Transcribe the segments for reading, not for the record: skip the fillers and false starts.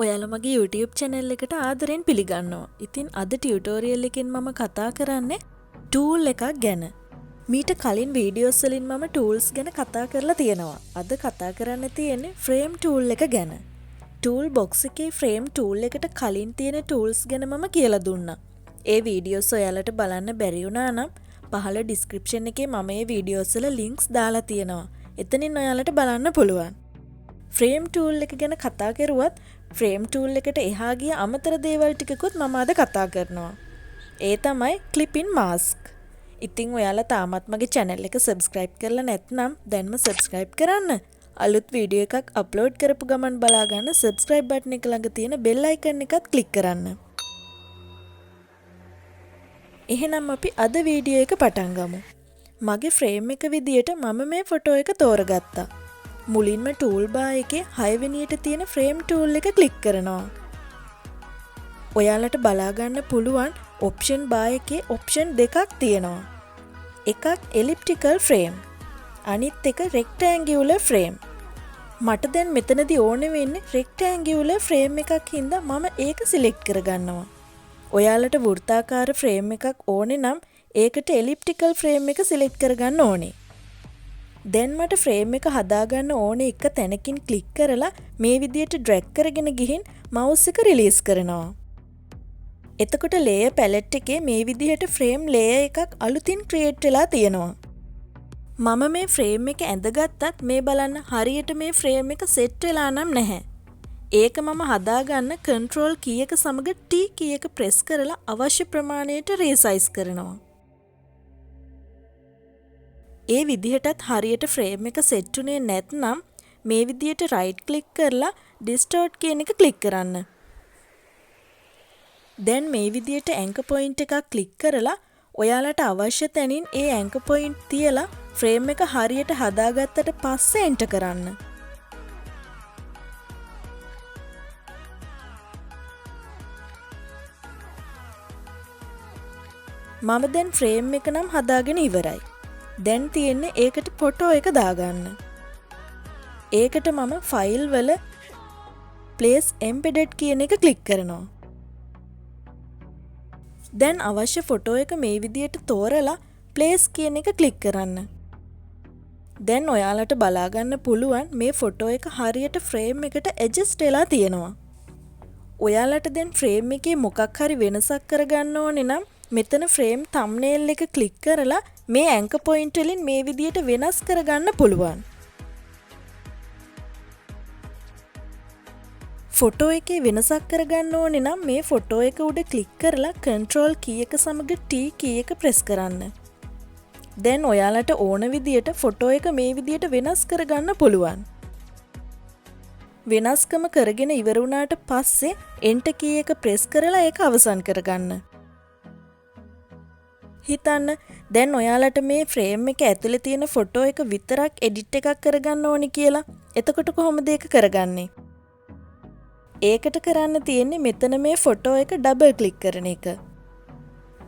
ඔයාලා මගේ YouTube channel එකට ආදරෙන් පිළිගන්නවා. ඉතින් අද ටියුටෝරියල් එකෙන් මම කතා කරන්නේ tool එකක් ගැන. මීට කලින් වීඩියෝස් වලින් මම tools ගැන කතා කරලා තියෙනවා. අද කතා කරන්න තියෙන්නේ frame tool එක ගැන. tool box එකේ frame tool එකට කලින් තියෙන tools ගැන මම කියලා දුන්නා. ඒ වීඩියෝස් ඔයාලට බලන්න බැරි වුණා නම් පහළ description එකේ මම මේ වීඩියෝස් වල links දාලා තියෙනවා. එතනින් ඔයාලට බලන්න පුළුවන්. frame tool එක ගැන කතා කරුවත් frame tool එකට එහා ගිය අමතර දේවල් ටිකකුත් මම අද කතා කරනවා. ඒ තමයි clipping mask. ඉතින් ඔයාලා තාමත් මගේ channel එක subscribe කරලා නැත්නම් දැන්ම subscribe කරන්න. අලුත් වීඩියෝ එකක් upload කරපු ගමන් බලා ගන්න subscribe button එක ළඟ තියෙන bell icon එකත් click කරන්න. එහෙනම් අපි අද වීඩියෝ එක පටන් ගමු. මගේ frame එක විදියට මම මේ ෆොටෝ එක තෝරගත්තා. මුලින්ම ටූල් බා එකේ 6 වෙනියට තියෙන frame tool එක ක්ලික් කරනවා. ඔයාලට බලා ගන්න පුළුවන් option බා එකේ option දෙකක් තියෙනවා. එකක් elliptical frame, අනිත් එක rectangular frame. මට දැන් මෙතනදී ඕනේ වෙන්නේ rectangular frame එකක් හින්දා මම ඒක select කරගන්නවා. ඔයාලට වෘත්තාකාර frame එකක් ඕනේ නම් ඒකට elliptical frame එක select කරගන්න ඕනේ. දැන් මට frame එක හදාගන්න ඕනේ එක තැනකින් ක්ලික් කරලා මේ විදියට drag කරගෙන ගිහින් mouse එක release කරනවා. එතකොට layer palette එකේ මේ විදියට frame layer එකක් අලුතින් create වෙලා තියෙනවා. මම මේ frame එක ඇඳගත්තත් මේ බලන්න හරියට මේ frame එක set වෙලා නම් නැහැ. ඒක මම හදාගන්න control key එක සමග T key එක press කරලා අවශ්‍ය ප්‍රමාණයට resize කරනවා. ඒ විදිහටත් හරියට frame එක set උනේ නැත්නම් මේ විදියට right click කරලා distort කියන එක click කරන්න. දැන් මේ විදියට anchor point එකක් click කරලා ඔයාලට අවශ්‍ය තැනින් ඒ anchor point තියලා frame එක හරියට හදාගත්තට පස්සේ enter කරන්න. මම දැන් frame එක නම් හදාගෙන ඉවරයි. දැන් තියෙන්නේ ඒකට ෆොටෝ එක දාගන්න. ඒකට මම ෆයිල් වල place embedded කියන එක ක්ලික් කරනවා. දැන් අවශ්‍ය ෆොටෝ එක මේ විදියට තෝරලා place කියන එක ක්ලික් කරන්න. දැන් ඔයාලට බලා ගන්න පුළුවන් මේ ෆොටෝ එක හරියට frame එකට adjust වෙලා තියෙනවා. ඔයාලට දැන් frame එකේ මොකක් හරි වෙනසක් කරගන්න ඕනේ නම් මෙතන frame thumbnail එක ක්ලික් කරලා මේ anchor point වලින් මේ විදියට වෙනස් කරගන්න පුළුවන්. ෆොටෝ එකේ වෙනසක් කරගන්න ඕනේ නම් මේ ෆොටෝ එක උඩ ක්ලික් කරලා control key එක සමග T key එක press කරන්න. දැන් ඔයාලට ඕන විදියට ෆොටෝ එක මේ විදියට වෙනස් කරගන්න පුළුවන්. වෙනස්කම කරගෙන ඉවර වුණාට පස්සේ enter key එක press කරලා ඒක අවසන් කරගන්න. හිතන්න දැන් ඔයාලට මේ frame එක ඇතුලේ තියෙන ෆොටෝ එක විතරක් edit එකක් කරගන්න ඕනි කියලා. එතකොට කොහොමද ඒක කරගන්නේ? ඒකට කරන්න තියෙන්නේ මෙතන මේ ෆොටෝ එක double click කරන එක.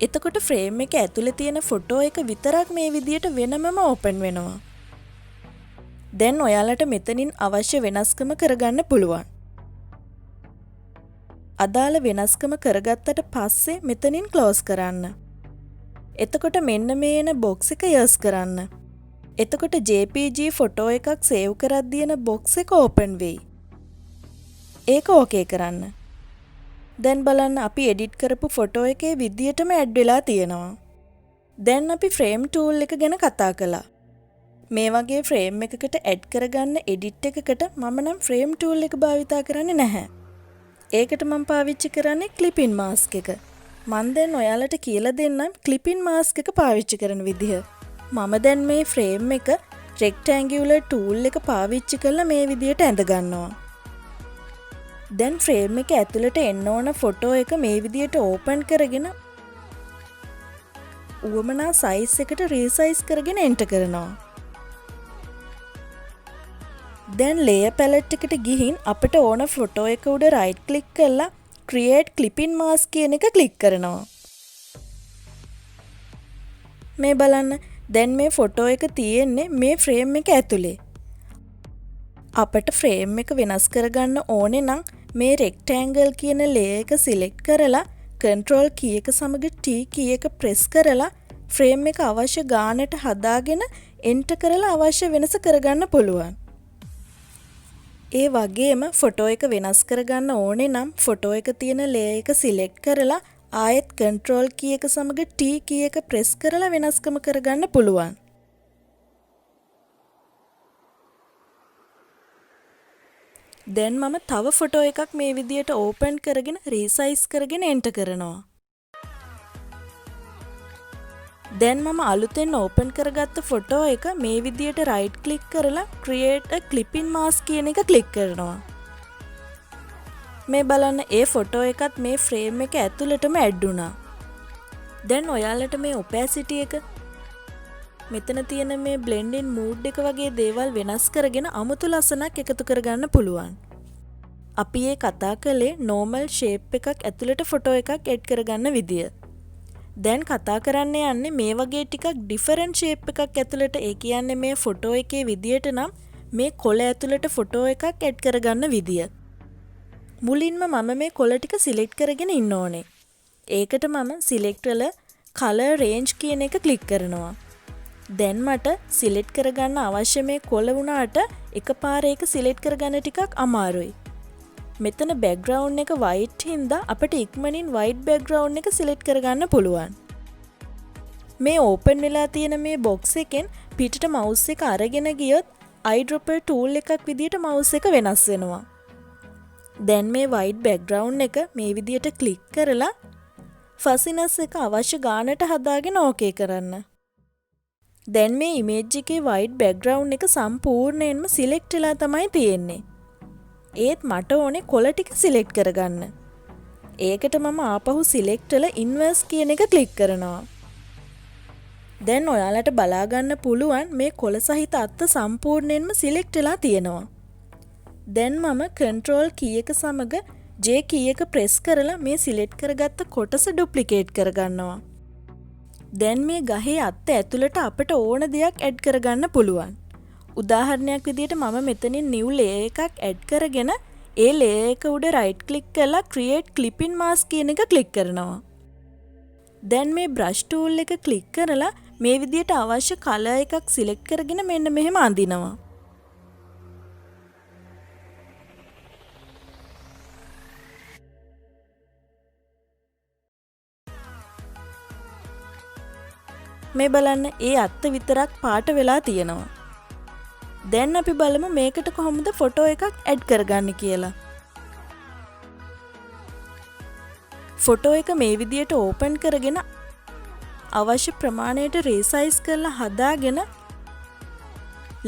එතකොට frame එක ඇතුලේ තියෙන ෆොටෝ එක විතරක් මේ විදියට වෙනමම open වෙනවා. දැන් ඔයාලට මෙතනින් අවශ්‍ය වෙනස්කම කරගන්න පුළුවන්. අදාළ වෙනස්කම කරගත්තට පස්සේ මෙතනින් close කරන්න. එතකොට මෙන්න මේ එන box එක යස් කරන්න. එතකොට JPG ෆොටෝ එකක් සේව් කරද්දී එන box එක open වෙයි. ඒක ඕකේ කරන්න. දැන් බලන්න අපි edit කරපු ෆොටෝ එකේ විදියටම add වෙලා තියෙනවා. දැන් අපි frame tool එක ගැන කතා කළා. මේ වගේ frame එකකට add කරගන්න edit එකකට මම නම් frame tool එක භාවිතා කරන්නේ නැහැ. ඒකට මම පාවිච්චි කරන්නේ clipping mask එක. මම දැන් ඔයාලට කියලා දෙන්නම් clipping mask එක පාවිච්චි කරන විදිහ. මම දැන් මේ frame එක rectangular tool එක පාවිච්චි කරලා මේ විදියට ඇඳ ගන්නවා. දැන් frame එක ඇතුළට එන්න ඕන ෆොටෝ එක මේ විදියට open කරගෙන උවමනා size එකට resize කරගෙන enter කරනවා. දැන් layer palette එකට ගිහින් අපිට ඕන ෆොටෝ එක උඩ right click කරලා create clipping mask කියන එක ක්ලික් කරනවා. මේ බලන්න දැන් මේ ෆොටෝ එක තියෙන්නේ මේ frame එක ඇතුලේ. අපට frame එක වෙනස් කරගන්න ඕනේ නම් මේ රෙක්ටැන්ගල් කියන ලේයර් එක සිලෙක්ට් කරලා කන්ට්‍රෝල් කී එක සමග T කී එක ප්‍රෙස් කරලා ෆ්‍රේම් එක අවශ්‍ය ගානට හදාගෙන එන්ටර් කරලා අවශ්‍ය වෙනස කරගන්න පුළුවන්. ඒ වගේම ෆොටෝ එක වෙනස් කරගන්න ඕනේ නම් ෆොටෝ එක තියෙන ලේයර් එක සිලෙක්ට් කරලා ආයෙත් කන්ට්‍රෝල් කී එක සමග T කී එක ප්‍රෙස් කරලා වෙනස්කම කරගන්න පුළුවන්. දැන් මම තව ෆොටෝ එකක් මේ විදියට ඕපන් කරගෙන රීසයිස් කරගෙන එන්ටර් කරනවා. දැන් මම අලුතෙන් ඕපන් කරගත්ත ෆොටෝ එක මේ විදියට රයිට් ක්ලික් කරලා create a clip in mask කියන එක ක්ලික් කරනවා. මේ බලන්න ඒ ෆොටෝ එකත් මේ ෆ්‍රේම් එක ඇතුළටම ඇඩ් වුණා. දැන් ඔයාලට මේ opacity එක මෙතන තියෙන මේ blend in mood එක වගේ දේවල් වෙනස් කරගෙන අමුතු ලස්සනක් එකතු කරගන්න පුළුවන්. අපි ඒ කතා කළේ normal shape එකක් ඇතුළට ෆොටෝ එකක් ඇඩ් කරගන්න විදිය. දැන් කතා කරන්න යන්නේ මේ වගේ ටිකක් ඩිෆරන්ට් ෂේප් එකක් ඇතුළට. ඒ කියන්නේ මේ ෆොටෝ එකේ විදියට නම් මේ කොළ ඇතුළට ෆොටෝ එකක් ඇඩ් කරගන්න විදිය. මුලින්ම මම මේ කොළ ටික සිලෙක්ට් කරගෙන ඉන්න ඕනේ. ඒකට මම සිලෙක්ට් වල color range කියන එක ක්ලික් කරනවා. දැන් මට සිලෙක්ට් කරගන්න අවශ්‍ය මේ කොළ වුණාට එකපාරේ ඒක සිලෙක්ට් කරගන්න ටිකක් අමාරුයි. මෙතන බෑග්ග්‍රවුන්ඩ් එක white හින්දා අපිට ඉක්මනින් white බෑග්ග්‍රවුන්ඩ් එක සිලෙක්ට් කරගන්න පුළුවන්. මේ ඕපන් වෙලා තියෙන මේ box එකෙන් පිටට mouse එක අරගෙන ගියොත් eyedropper tool එකක් විදියට mouse එක වෙනස් වෙනවා. දැන් මේ white බෑග්ග්‍රවුන්ඩ් එක මේ විදියට ක්ලික් කරලා fuzziness එක අවශ්‍ය ගානට හදාගෙන okay කරන්න. දැන් මේ image එකේ white background එක සම්පූර්ණයෙන්ම select වෙලා තමයි තියෙන්නේ. ඒත් මට ඕනේ කොළ ටික select කරගන්න. ඒකට මම ආපහු select වල inverse කියන එක click කරනවා. දැන් ඔයාලට බලා ගන්න පුළුවන් මේ කොළ සහිත අත්ත සම්පූර්ණයෙන්ම select වෙලා තියෙනවා. දැන් මම control key එක සමග J key එක press කරලා මේ select කරගත්ත කොටස duplicate කරගන්නවා. දැන් මේ ගහේ අත්ත ඇතුළට අපට ඕන දෙයක් ඇඩ් කරගන්න පුළුවන්. උදාහරණයක් විදිහට මම මෙතනින් new layer එකක් ඇඩ් කරගෙන ඒ layer එක උඩ right click කරලා create clip in mask කියන එක click කරනවා. දැන් මේ brush tool එක click කරලා මේ විදිහට අවශ්‍ය color එකක් select කරගෙන මෙන්න මෙහෙම අඳිනවා. මේ බලන්න ඒ අත්ත විතරක් පාට වෙලා තියෙනවා. දැන් අපි බලමු මේකට කොහොමද ෆොටෝ එකක් ඇඩ් කරගන්නේ කියලා. ෆොටෝ එක මේ විදියට ඕපන් කරගෙන අවශ්‍ය ප්‍රමාණයට රීසයිස් කරලා හදාගෙන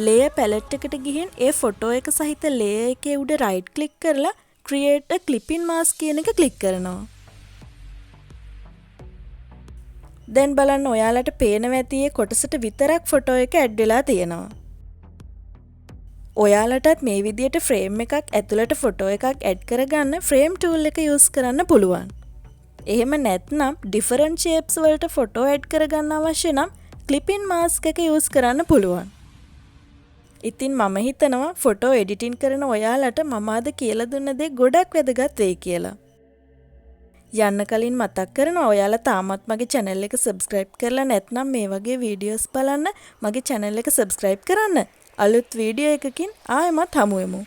layer palette එකට ගිහින් ඒ ෆොටෝ එක සහිත layer එකේ උඩ right click කරලා create a clip in mask කියන එක click කරනවා. දැන් බලන්න ඔයාලට පේනවා ඇති මේ කොටසට විතරක් ෆොටෝ එක ඇඩ් වෙලා තියෙනවා. ඔයාලටත් මේ විදියට ෆ්‍රේම් එකක් ඇතුළට ෆොටෝ එකක් ඇඩ් කරගන්න ෆ්‍රේම් tool එක use කරන්න පුළුවන්. එහෙම නැත්නම් different shapes වලට ෆොටෝ ඇඩ් කරගන්න අවශ්‍ය නම් clip in mask එක use කරන්න පුළුවන්. ඉතින් මම හිතනවා ෆොටෝ එඩිටින් කරන ඔයාලට මම අද කියලා දුන්න දේ ගොඩක් වැදගත් වෙයි කියලා. යන්න කලින් මතක් කරනවා ඔයාලා තාමත් මගේ channel එක subscribe කරලා නැත්නම් මේ වගේ videos බලන්න මගේ channel එක subscribe කරන්න. අලුත් වීඩියෝ එකකින් ආයෙමත් හමු වෙමු.